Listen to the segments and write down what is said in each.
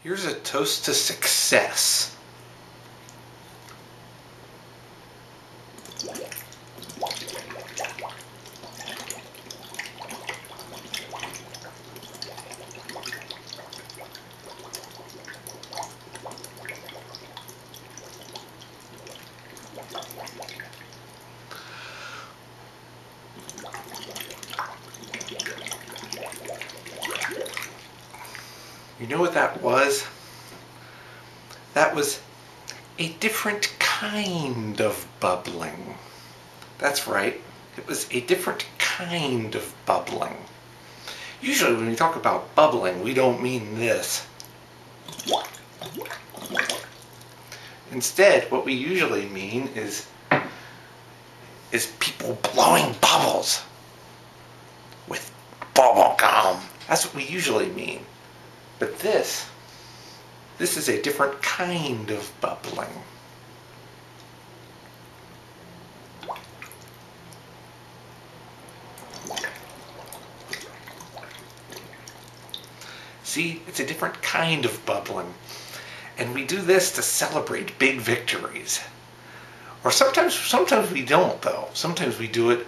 Here's a toast to success. You know what that was? That was a different kind of bubbling. That's right. It was a different kind of bubbling. Usually when we talk about bubbling, we don't mean this. Instead, what we usually mean is people blowing bubbles with bubble gum. That's what we usually mean. But this is a different kind of bubbling. See, it's a different kind of bubbling. And we do this to celebrate big victories. Or sometimes we don't, though. Sometimes we do it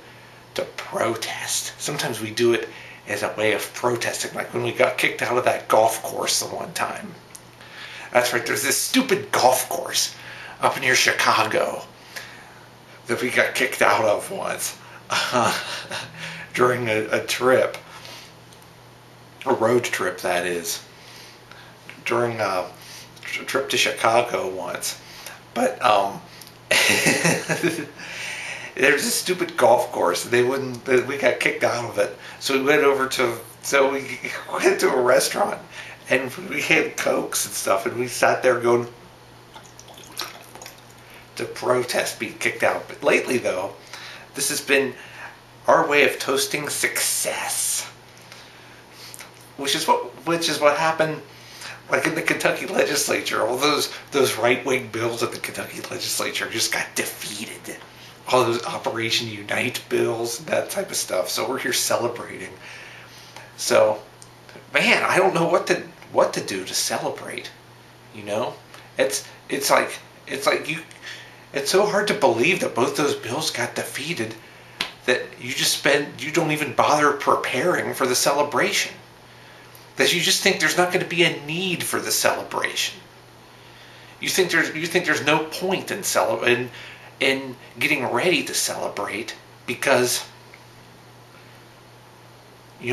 to protest. Sometimes we do it as a way of protesting, like when we got kicked out of that golf course the one time. That's right, there's this stupid golf course up near Chicago that we got kicked out of once during a trip. A road trip, that is. During a trip to Chicago once. But there's this stupid golf course. We got kicked out of it. So we went to a restaurant and we had Cokes and stuff, and we sat there going to protest being kicked out. But lately, though, this has been our way of toasting success, which is what happened, like in the Kentucky legislature. All those right-wing bills at the Kentucky legislature just got defeated. All those Operation Unite bills, that type of stuff. So we're here celebrating. So, man, I don't know what to do to celebrate. You know, it's so hard to believe that both those bills got defeated that you don't even bother preparing for the celebration. That you just think there's not going to be a need for the celebration. You think there's no point in getting ready to celebrate because you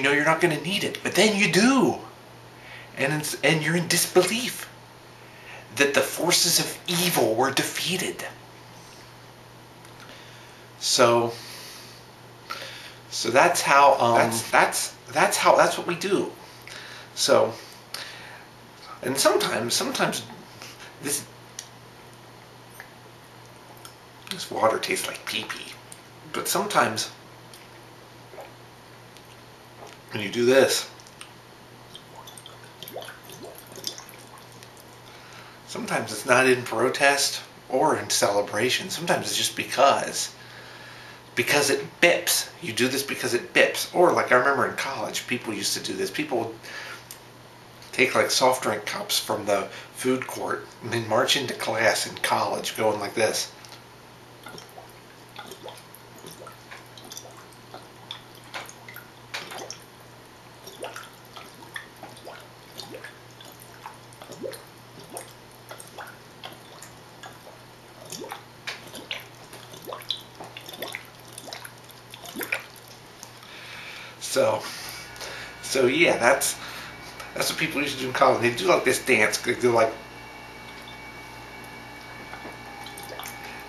know you're not going to need it, but then you do, and you're in disbelief that the forces of evil were defeated. So that's how that's what we do. So, and sometimes this water tastes like pee-pee. But sometimes when you do this, sometimes it's not in protest or in celebration. Sometimes it's just because it bips. You do this because it bips. Or like I remember in college, people used to do this. People would take like soft drink cups from the food court and then march into class in college going like this. So yeah, that's what people used to do in college. They do like this dance. They do like,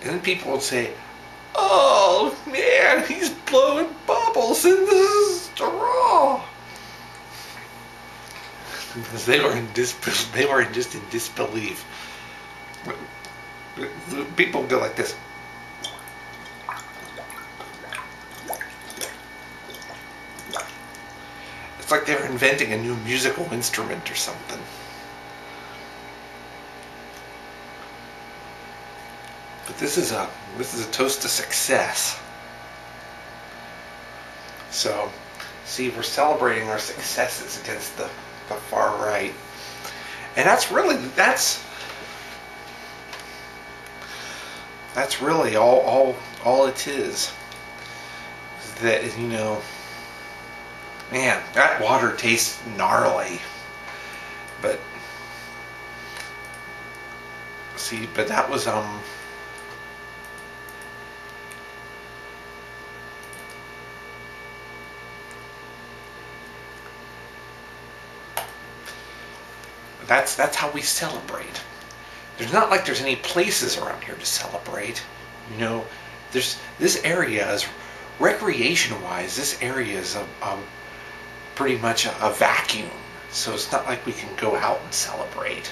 and then people would say, "Oh man, he's blowing bubbles in the straw," because they were just in disbelief. People would go like this. It's like they were inventing a new musical instrument or something. But this is a toast to success. So, see, we're celebrating our successes against the far right. And that's really all it is that, you know, man, that water tastes gnarly. But see, but that was that's how we celebrate. There's not like there's any places around here to celebrate. You know, there's this area is recreation wise. This area is pretty much a vacuum. So it's not like we can go out and celebrate.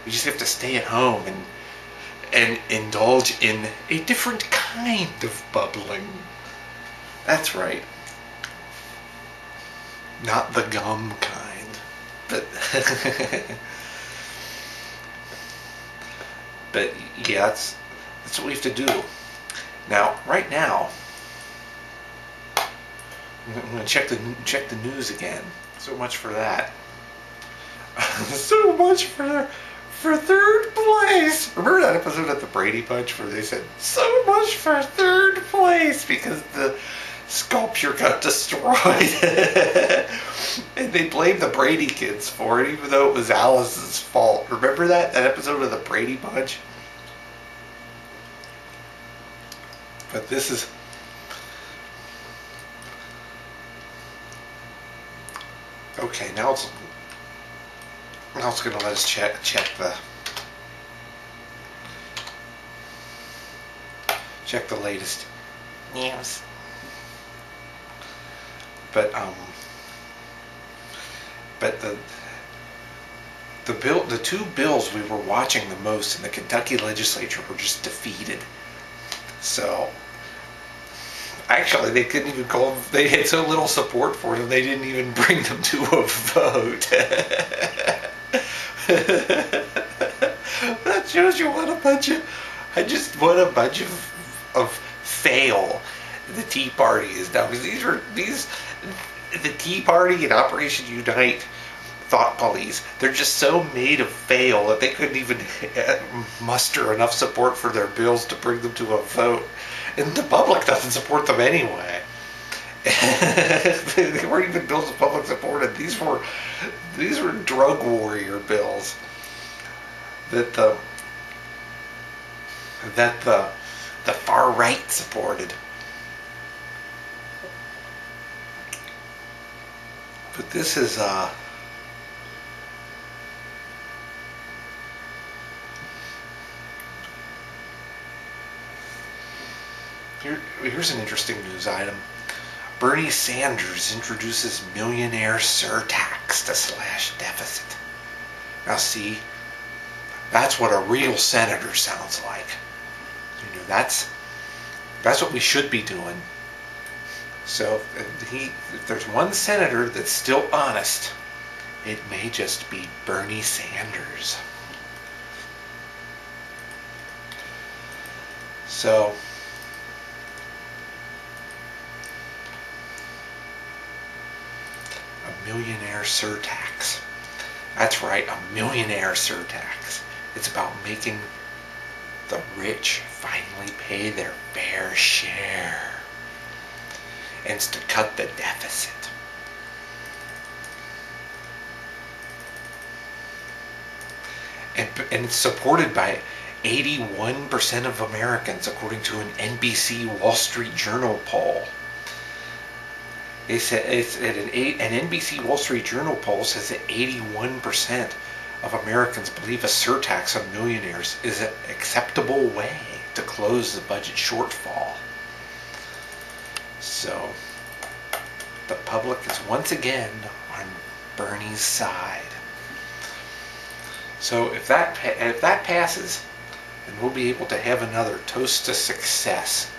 We just have to stay at home and indulge in a different kind of bubbling. That's right. Not the gum kind, but but yeah, that's what we have to do. Now, right now, I'm going to check the news again. So much for that. So much for third place. Remember that episode of the Brady Bunch where they said so much for third place because the sculpture got destroyed, and they blamed the Brady kids for it, even though it was Alice's fault. Remember that episode of the Brady Bunch? But this is. Okay, now it's going to let us check the latest news. But the two bills we were watching the most in the Kentucky legislature were just defeated. So actually, they couldn't even call them, they had so little support for them, they didn't even bring them to a vote. That shows you what a bunch of fail the Tea Party is now. Because the Tea Party and Operation Unite thought police, they're just so made of fail that they couldn't even muster enough support for their bills to bring them to a vote. And the public doesn't support them anyway. They weren't even bills the public supported. These were drug warrior bills that the far right supported. But this is here's an interesting news item. Bernie Sanders introduces millionaire surtax to slash deficit. Now see, that's what a real senator sounds like. You know, that's what we should be doing. So if there's one senator that's still honest, it may just be Bernie Sanders. So a millionaire surtax. That's right, a millionaire surtax. It's about making the rich finally pay their fair share. And it's to cut the deficit. And it's supported by 81% of Americans, according to an NBC Wall Street Journal poll. They said an NBC Wall Street Journal poll says that 81% of Americans believe a surtax on millionaires is an acceptable way to close the budget shortfall. So the public is once again on Bernie's side. So if that passes, then we'll be able to have another toast to success